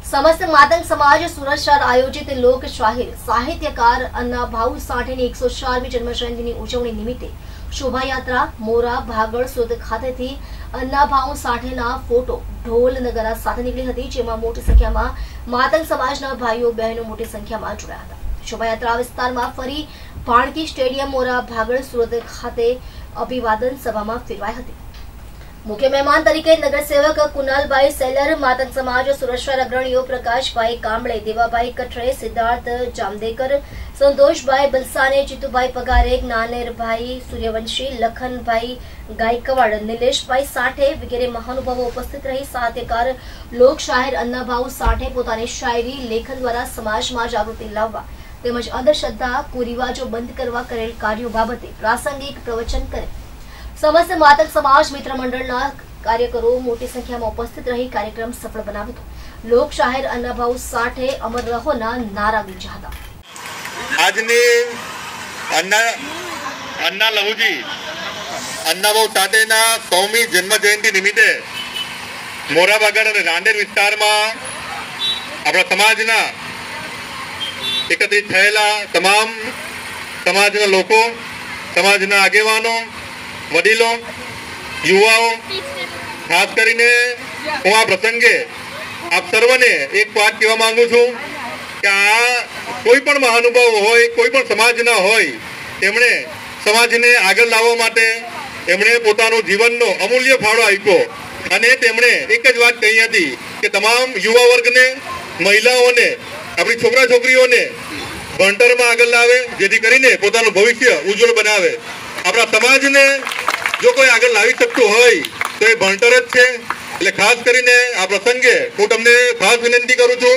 समस्त मातंग समाज સુરત શહેર આયોજિત લોક શાહીર સાહિત્યકાર અન્નાભાઉ સાઠેની 104મી જન્મજયંતિની ઉજવણી નિમિત્તે શોભાયાત્રા મોરા ભાગળ સુરત ખાતેથી અન્નાભાઉ સાઠેના ફોટો ઢોલ નગારા સાથે નીકળી હતી, જેમાં મોટી સંખ્યામાં માતંગ સમાજના ભાઈઓ બહેનો મોટી સંખ્યામાં જોડાયા હતા। શોભાયાત્રા વિસ્તારમાં ફરી ભાણકી સ્ટેડિયમ મોરા ભાગળ સુરત ખાતે અભિવાદન સભામાં ફેરવાઈ હતી। मुख्य मेहमान तरीके नगरसेवक कुणालभाई सेलर, मातंग समाज सुरत शहर अग्रणीओ प्रकाशभाई कांबळे, देवाभाई कठरे, सिद्धार्थ जामदेकर, संतोषभाई बलसाने, जीतूभाई पगारे, ज्ञानेरभाई सूर्यवंशी, लखनभाई गायकवाड़, निलेशभाई साठे वगैरह महानुभावों उपस्थित रही। साहित्यकार लोक शायर अन्नाभाऊ साठे पोतानी शायरी लेखन द्वारा समाज में जागृति लाववा તેમજ અંધશ્રદ્ધા કુરિવાજો બંધ કરવા કરેલ કાર્યો બાબતે પ્રાસંગિક પ્રવચન કરે। समस्त मातंग समाज मित्र मंडलना कार्यकरो मोटी संख्या में उपस्थित रही कार्यक्रम सफल बनाव्यो हतो। लोक शायर अन्नाभाऊ साठे अमर रहो ना नारा गुंजा हता। आजनी अन्ना लहुजी अन्नाभाऊ साठेना 100મી जन्म जयंती निमित्ते मोरा भागड़ अने रांदेर विस्तारमां आपणा समाजना एकत्रित थयेला तमाम समाजना लोको, समाजना आगेवानो, वडीलों, युवाओं, खास करीने हूँ आ प्रसंगे आप सर्वने एक बात कहवा मांगू छूं कि आ कोईपण महानुभाव होय, कोईपण समाजना होय, एमणे समाजने आगळ लाववा माटे एमणे पोतानो जीवननो अमूल्य फाळो आप्यो अने तेमणे एक ज वात कही हती कि तमाम युवा वर्गने, महिलाओने, आपणी छोकरा छोकरीओने भणतरमां आगळ लावे, जेथी करीने पोतानुं भविष्य उज्जवल बनावे। अपना समाज ने जो कोई आगे लावी सकते होय तो ये भणतर ज छे। એટલે ખાસ કરીને આ પ્રસંગે હું તમને ખાસ વિનંતી કરું છું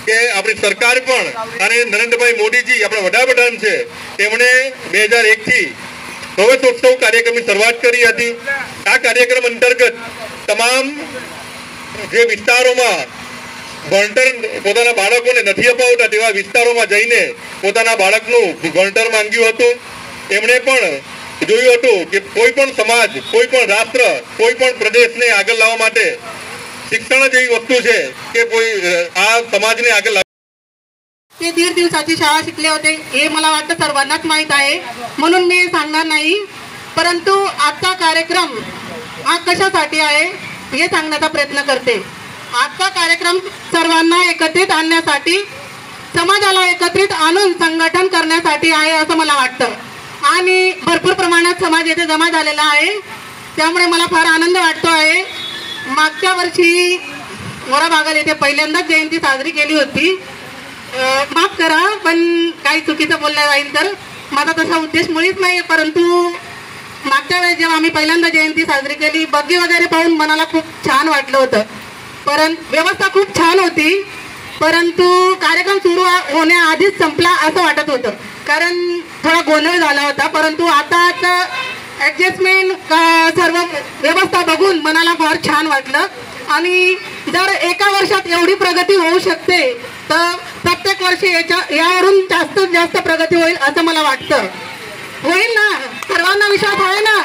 કે આપણી સરકાર પણ અને નરેન્દ્રભાઈ મોદીજી આપણા વડાપ્રધાન છે, તેમણે 2001 થી પ્રવેશોત્સવ કાર્યક્રમની શરૂઆત કરી હતી। આ કાર્યક્રમ અંતર્ગત તમામ જે વિસ્તારોમાં ભણતર પોતાના બાળકોને નથી અપાવતા તેવા વિસ્તારોમાં જઈને પોતાના બાળકનું ભણતર માંગ્યું હતું। એમણે પણ જોયું હતું કે કોઈપણ સમાજ, કોઈપણ રાષ્ટ્ર, કોઈપણ પ્રદેશને આગળ લાવવા માટે शिक्षण જેવી वस्तू છે કે કોઈ આ समाजने આગળ ते 1.5 दिवसाची शाळा शिकले होते हे मला वाटतं सर्वांनाच माहित आहे, म्हणून मी सांगणार नाही। परंतु आजचा कार्यक्रम हा कशासाठी आहे हे सांगण्याचा प्रयत्न करते। आजचा कार्यक्रम सर्वांना एकत्रित आणण्यासाठी, समाजाला एकत्रित आणून संघटन करण्यासाठी आहे असं मला वाटतं आणि भरपूर प्रमाणात समाज येथे जमा झालेला आहे, त्यामुळे मला फार आनंद वाटतो आहे। मागच्या वर्षी मोरा भागल येथे पहिल्यांदाच जयंती साजरी केली होती। माफ करा पण काही चुकीचं बोललं जाईल तर माझा तसा उद्देश मुळीच नाही, परंतु मागच्या वेळेस जेव्हा आम्ही पहिल्यांदा जयंती साजरी केली बग्गी वगैरे पाहून मनाला खूप छान वाटलं होतं, परंतु व्यवस्था खूप छान होती, परंतु कार्यक्रम सुरू होण्याआधीच संपला असं वाटत होतं, कारण थोडा गोंधळ झाला होता। परंतु आता ॲडजस्टमेंट सर्व व्यवस्था बघून मनाला फार छान वाटलं आणि जर एका वर्षात एवढी प्रगती होऊ शकते तर प्रत्येक वर्षी यावरून जास्तीत जास्त प्रगती होईल असं मला वाटतं। होईल ना? सर्वांना विश्वास आहे ना?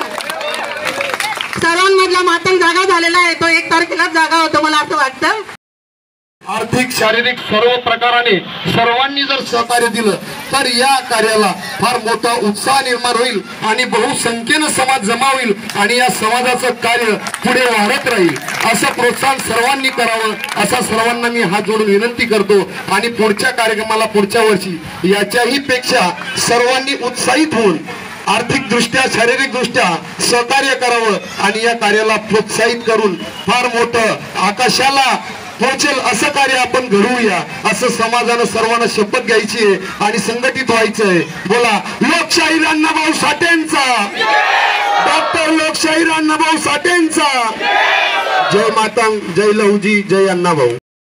सर्वांमधला मातंग जागा झालेला आहे, तो 1 तारखेलाच जागा होतो मला असं वाटतं। आर्थिक, शारीरिक सर्व प्रकाराने सर्वांनी जर सहकार्य दिलं तर या कार्याला फार मोठा उत्साह निर्माण होईल आणि बहुसंख्येने समाज जमा होईल आणि या समाजाचं कार्य पुढे वाढत राहील। असं प्रोत्साहन सर्वांनी करावं असं सर्वांना मी हात जोडून विनंती करतो आणि पुढच्या कार्यक्रमाला पुढच्या वर्षी याच्याही पेक्षा सर्वांनी उत्साहित होऊन आर्थिक दृष्ट्या, शारीरिक दृष्ट्या सहकार्य करावं आणि या कार्याला प्रोत्साहित करून फार मोठं आकाशाला पोहोचेल असं कार्य आपण घडवूया असं समाजानं सर्वांना शपथ घ्यायची आहे आणि संघटित व्हायचं आहे। बोला लोकशाहीर अण्णाभाऊ साठेंचा, डॉक्टर लोकशाहीर अण्णाभाऊ साठेंचा। जय मातंग, जय लहुजी, जय अण्णाभाऊ।